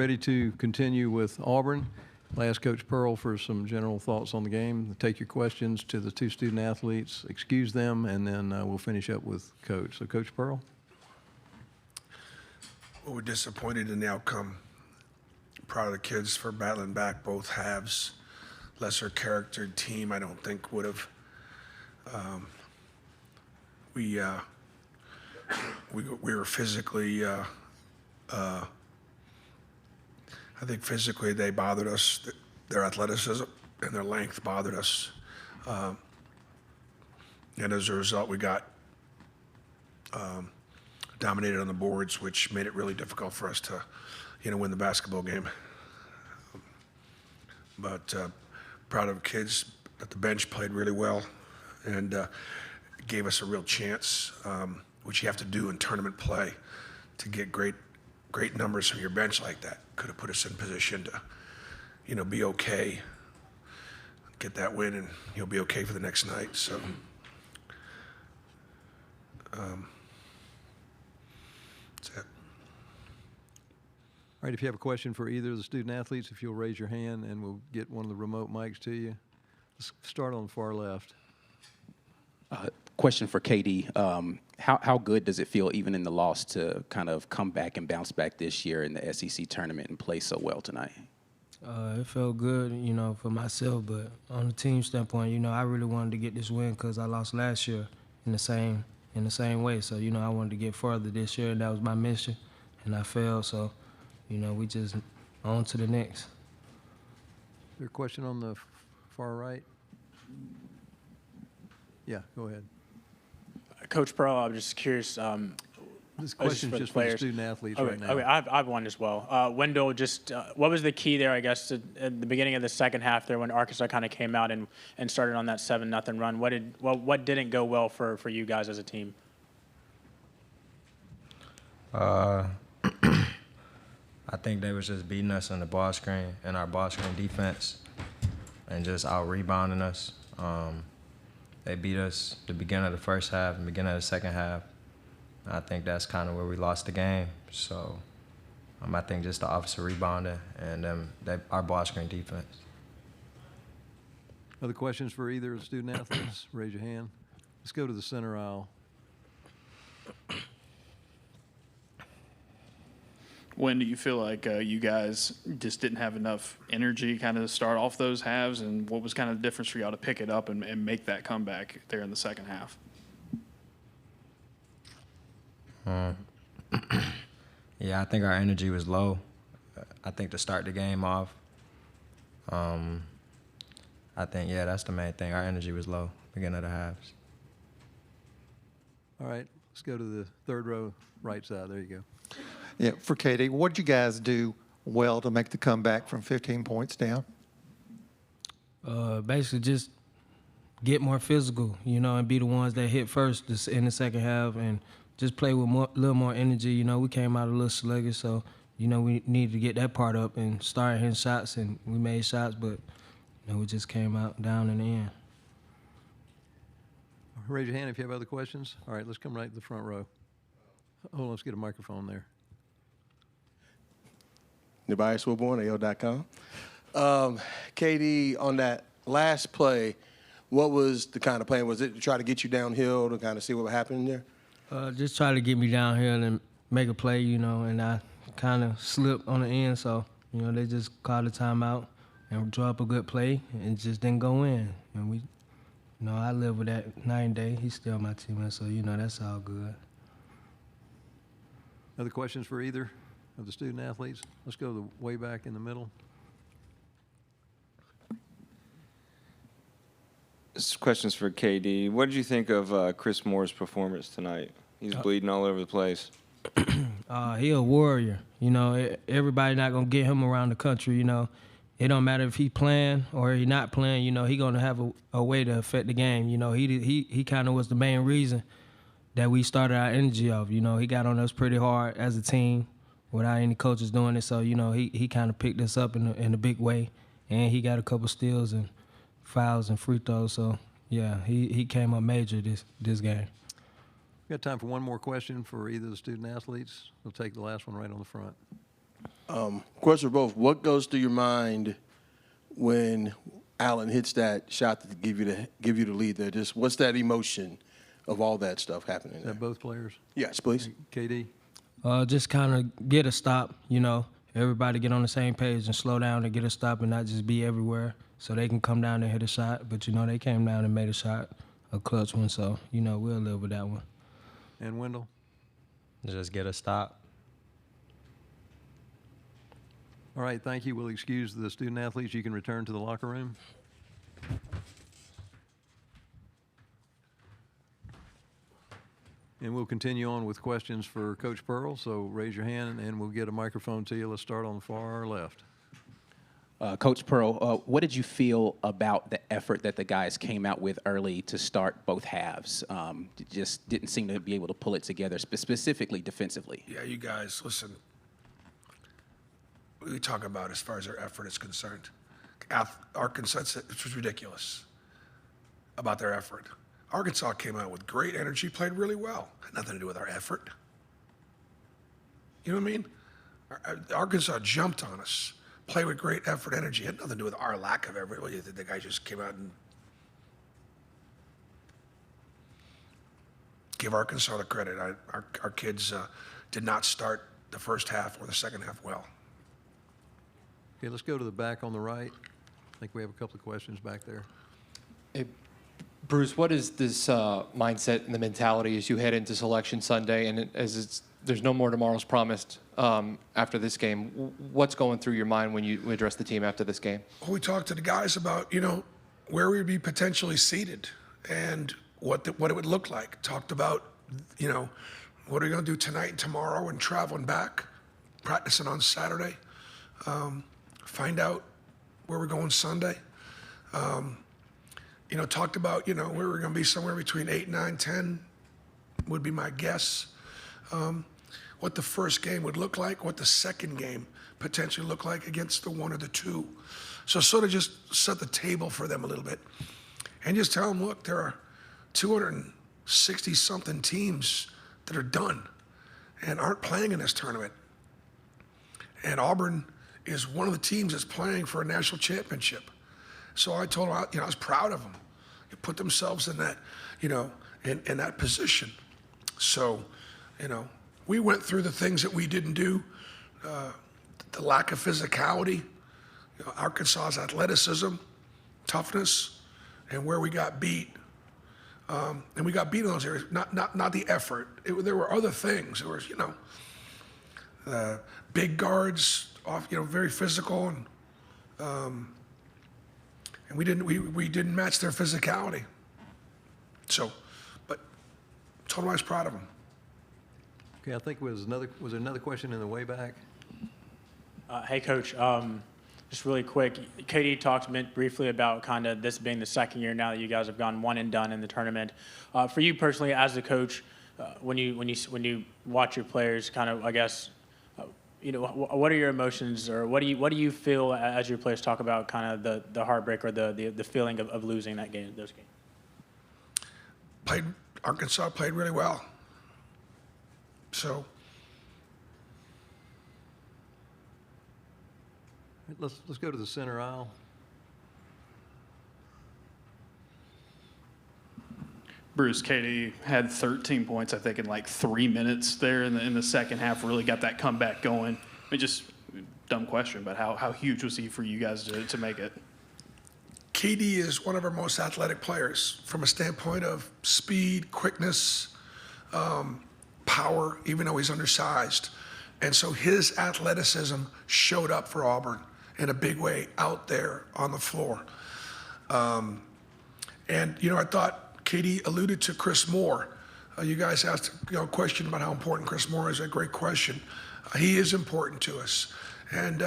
Ready to continue with Auburn. I'll ask Coach Pearl for some general thoughts on the game. Take your questions to the two student athletes, excuse them, and then we'll finish up with Coach. So, Coach Pearl. Well, we're disappointed in the outcome. Proud of the kids for battling back both halves. Lesser charactered team, I don't think would have. We were physically. I think physically they bothered us. Their athleticism and their length bothered us, and as a result, we got dominated on the boards, which made it really difficult for us to, win the basketball game. But proud of kids that the bench played really well and gave us a real chance, which you have to do in tournament play to get great numbers from your bench like that. Could have put us in position to, be okay, get that win, and be okay for the next night. So, that's it. All right, if you have a question for either of the student athletes, if you'll raise your hand and we'll get one of the remote mics to you. Let's start on the far left. Question for KD. How good does it feel, even in the loss, to kind of come back and bounce back this year in the SEC tournament and play so well tonight? It felt good, for myself, but on the team standpoint, I really wanted to get this win because I lost last year in the same way. So, I wanted to get further this year, and that was my mission, and I failed. So, we just on to the next. Is there a question on the far right? Yeah, go ahead. Coach Pearl, I'm just curious. This question is just for the student athletes right now. Okay, I have one as well. Wendell, what was the key there, I guess, at the beginning of the second half there when Arkansas kind of came out and started on that 7-0 run? What didn't go well for you guys as a team? I think they was just beating us on the ball screen and our ball screen defense and just out-rebounding us. They beat us the beginning of the first half and beginning of the second half. I think that's kind of where we lost the game. So I think just the offensive rebounding and our ball screen defense. Other questions for either of the student athletes? Raise your hand. Let's go to the center aisle. When do you feel like you guys just didn't have enough energy kind of to start off those halves, and what was kind of the difference for y'all to pick it up and make that comeback there in the second half? Yeah, I think our energy was low. I think to start the game off, I think, that's the main thing. Our energy was low beginning of the halves. All right, let's go to the third row, right side. There you go. Yeah, for Katie, what did you guys do well to make the comeback from 15 points down? Basically just get more physical, and be the ones that hit first in the second half and just play with a little more energy. We came out a little sluggish, so, we needed to get that part up and start hitting shots, and we made shots, but, we just came out down in the end. Raise your hand if you have other questions. All right, let's come right to the front row. Hold on, let's get a microphone there. Tobias Wilborn, AO.com. KD, on that last play, what was the kind of plan? Was it to try to get you downhill to kind of see what happened there? Just try to get me downhill and make a play, and I kind of slipped on the end. So, they just called a timeout and drew up a good play and just didn't go in. And we, I live with that night and day. He's still my teammate, so, that's all good. Other questions for either of the student athletes? Let's go the way back in the middle. This question's for KD. What did you think of Chris Moore's performance tonight? He's bleeding all over the place. He a warrior. Everybody not going to get him around the country, It don't matter if he playing or he not playing, he going to have a way to affect the game. He kind of was the main reason that we started our energy off. He got on us pretty hard as a team without any coaches doing it. So, he kind of picked us up in a big way. And he got a couple steals and fouls and free throws. So, yeah, he came up major this game. We got time for one more question for either of the student athletes. We'll take the last one right on the front. Question for both. What goes through your mind when Allen hits that shot to give you the lead there? Just what's that emotion of all that stuff happening Is there? that both players? Yes, please. KD? Just kind of get a stop, everybody get on the same page and slow down and get a stop and not just be everywhere so they can come down and hit a shot. But, they came down and made a shot, a clutch one, so, we'll live with that one. And Wendell? Just get a stop. All right, thank you. We'll excuse the student athletes. You can return to the locker room. And we'll continue on with questions for Coach Pearl. So raise your hand and we'll get a microphone to you. Let's start on the far left. Coach Pearl, what did you feel about the effort that the guys came out with early to start both halves? Just didn't seem to be able to pull it together, specifically defensively. Yeah, you guys, listen. We talk about as far as our effort is concerned. Arkansas, it was ridiculous about their effort. Arkansas came out with great energy, played really well. Had nothing to do with our effort. You know what I mean? Arkansas jumped on us, played with great effort, energy. Had nothing to do with our lack of effort. Well, the guy just came out and give Arkansas the credit. Our kids did not start the first half or the second half well. Okay, let's go to the back on the right. I think we have a couple of questions back there. Hey, Bruce, what is this mindset and the mentality as you head into Selection Sunday, and there's no more tomorrows promised after this game? What's going through your mind when you address the team after this game? Well, we talked to the guys about, where we'd be potentially seated and what it would look like. Talked about, what are we going to do tonight and tomorrow and traveling back, practicing on Saturday. Find out where we're going Sunday. Talked about, where we're going to be somewhere between 8, 9, 10 would be my guess. What the first game would look like, what the second game potentially look like against the 1 or the 2. So sort of just set the table for them a little bit. And just tell them, look, there are 260-something teams that are done and aren't playing in this tournament. And Auburn is one of the teams that's playing for a national championship. So I told them, I was proud of them. They put themselves in that, in that position. So, we went through the things that we didn't do, the lack of physicality, Arkansas's athleticism, toughness, and where we got beat. And we got beat in those areas, not the effort. There were other things. There was, big guards, very physical, and we didn't match their physicality. So, but told him I was proud of them. Okay, I think was there another question in the way back? Hey, Coach. Just really quick, Katie talked briefly about kind of this being the second year now that you guys have gone one and done in the tournament. For you personally, as the coach, when you watch your players, kind of, I guess, what are your emotions, or what do you feel as your players talk about kind of the heartbreak or the feeling of losing those games? Arkansas played really well. So Let's go to the center aisle. Bruce, Katie had 13 points, I think, in like 3 minutes there in the second half. Really got that comeback going. Just dumb question, but how huge was he for you guys to make it? KD is one of our most athletic players from a standpoint of speed, quickness, power, even though he's undersized. And so his athleticism showed up for Auburn in a big way out there on the floor. And, I thought Katie alluded to Chris Moore. You guys asked a question about how important Chris Moore is. A great question. He is important to us. And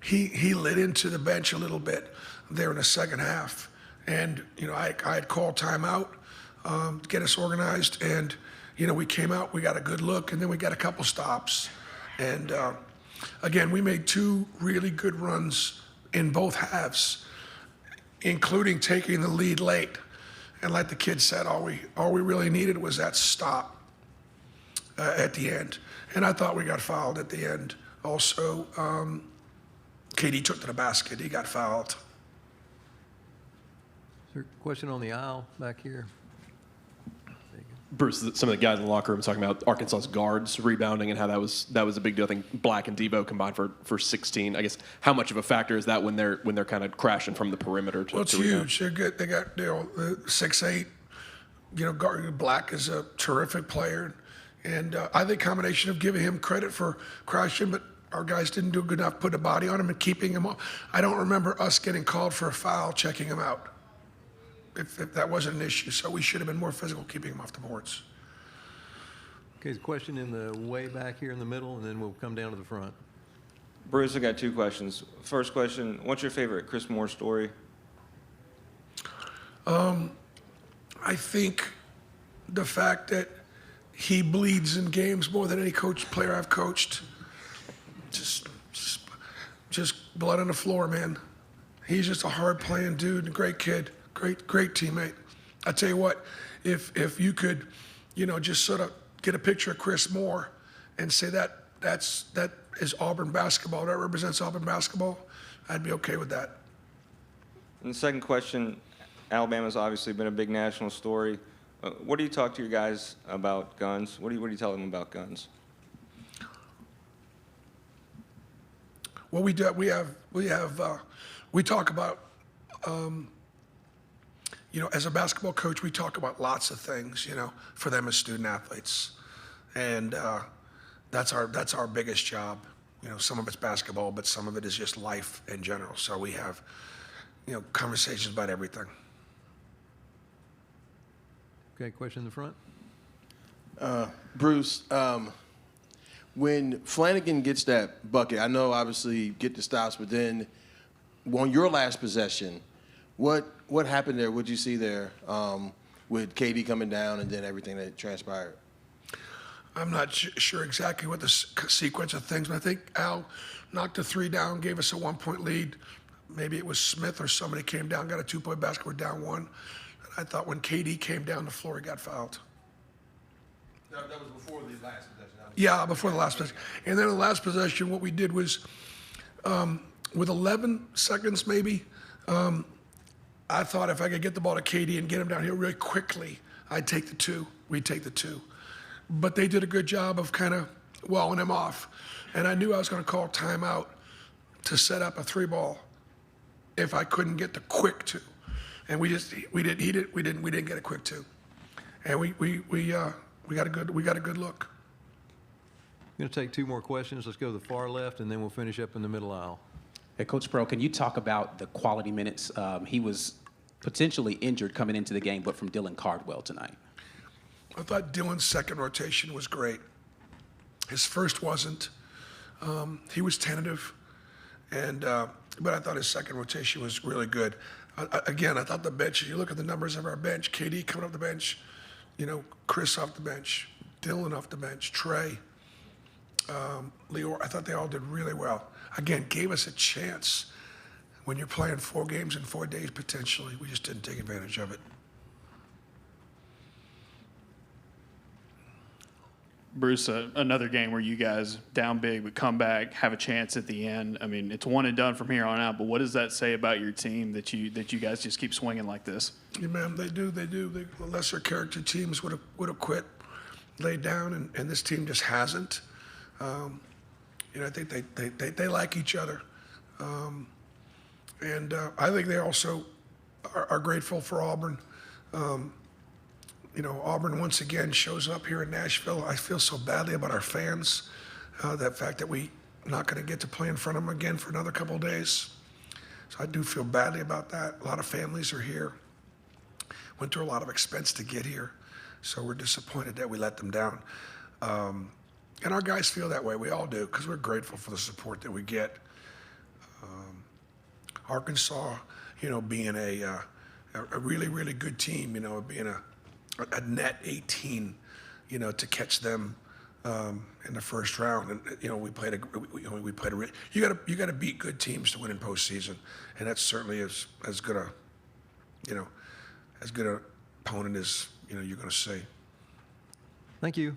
he lit into the bench a little bit there in the second half. And, I had called timeout to get us organized. And, we came out, we got a good look, and then we got a couple stops. And, again, we made 2 really good runs in both halves, including taking the lead late. And like the kid said, all we really needed was that stop at the end. And I thought we got fouled at the end Also, KD took to the basket. He got fouled. Is there a question on the aisle back here? Bruce, some of the guys in the locker room talking about Arkansas's guards rebounding and how that was a big deal. I think Black and Debo combined for 16. I guess how much of a factor is that when they're kind of crashing from the perimeter to Well, it's to rebound? huge. They're good. They got 6'8". Black is a terrific player, and I think combination of giving him credit for crashing, but our guys didn't do good enough putting a body on him and keeping him off. I don't remember us getting called for a foul, checking him out. If that wasn't an issue, so we should have been more physical keeping him off the boards. Okay, the question in the way back here in the middle, and then we'll come down to the front. Bruce, I got 2 questions. First question, what's your favorite Chris Moore story? I think the fact that he bleeds in games more than any player I've coached. Just blood on the floor, man. He's just a hard-playing dude, a great kid, great teammate. I tell you what, if you could, just sort of get a picture of Chris Moore and say that is Auburn basketball, that represents Auburn basketball, I'd be okay with that. And the second question, Alabama's obviously been a big national story. What do you talk to your guys about guns? What do you tell them about guns? Well, we talk about, as a basketball coach, we talk about lots of things, for them as student athletes, and that's our biggest job. Some of it's basketball, but some of it is just life in general. So we have, conversations about everything. Okay, question in the front. Bruce, when Flanagan gets that bucket, I know obviously you get the stops, but then on your last possession, what happened there? What did you see there with KD coming down and then everything that transpired? I'm not sure exactly what the sequence of things, but I think Al knocked a 3 down, gave us a 1-point lead. Maybe it was Smith or somebody came down, got a 2-point basket, we're down 1. I thought when KD came down the floor, he got fouled. That was before the last possession. Yeah, before the last possession. And then the last possession, what we did was, with 11 seconds maybe, I thought if I could get the ball to KD and get him down here really quickly, I'd take the 2. We'd take the 2. But they did a good job of kind of walling him off. And I knew I was going to call timeout to set up a 3-ball if I couldn't get the quick 2. And we didn't get a quick 2. And we got a good look. I'm going to take 2 more questions. Let's go to the far left, and then we'll finish up in the middle aisle. Hey, Coach Pearl, can you talk about the quality minutes? He was potentially injured coming into the game, but from Dylan Cardwell tonight. I thought Dylan's second rotation was great. His first wasn't. He was tentative, but I thought his second rotation was really good. Again, I thought the bench, if you look at the numbers of our bench, KD coming off the bench, Chris off the bench, Dylan off the bench, Trey, Leor, I thought they all did really well. Again, gave us a chance when you're playing 4 games in 4 days potentially. We just didn't take advantage of it. Bruce, another game where you guys down big but come back, have a chance at the end. I mean, it's one and done from here on out. But what does that say about your team that you guys just keep swinging like this? Yeah, man, they do. The lesser character teams would have quit, laid down, and this team just hasn't. I think they like each other, and I think they also are grateful for Auburn. Auburn once again shows up here in Nashville. I feel so badly about our fans, that fact that we're not going to get to play in front of them again for another couple of days. So I do feel badly about that. A lot of families are here. Went through a lot of expense to get here, so we're disappointed that we let them down. And our guys feel that way. We all do, because we're grateful for the support that we get. Arkansas, being a really, really good team, being a net 18, to catch them in the first round, and we played a. You got to beat good teams to win in postseason, and that certainly is as good a opponent as you're going to see. Thank you.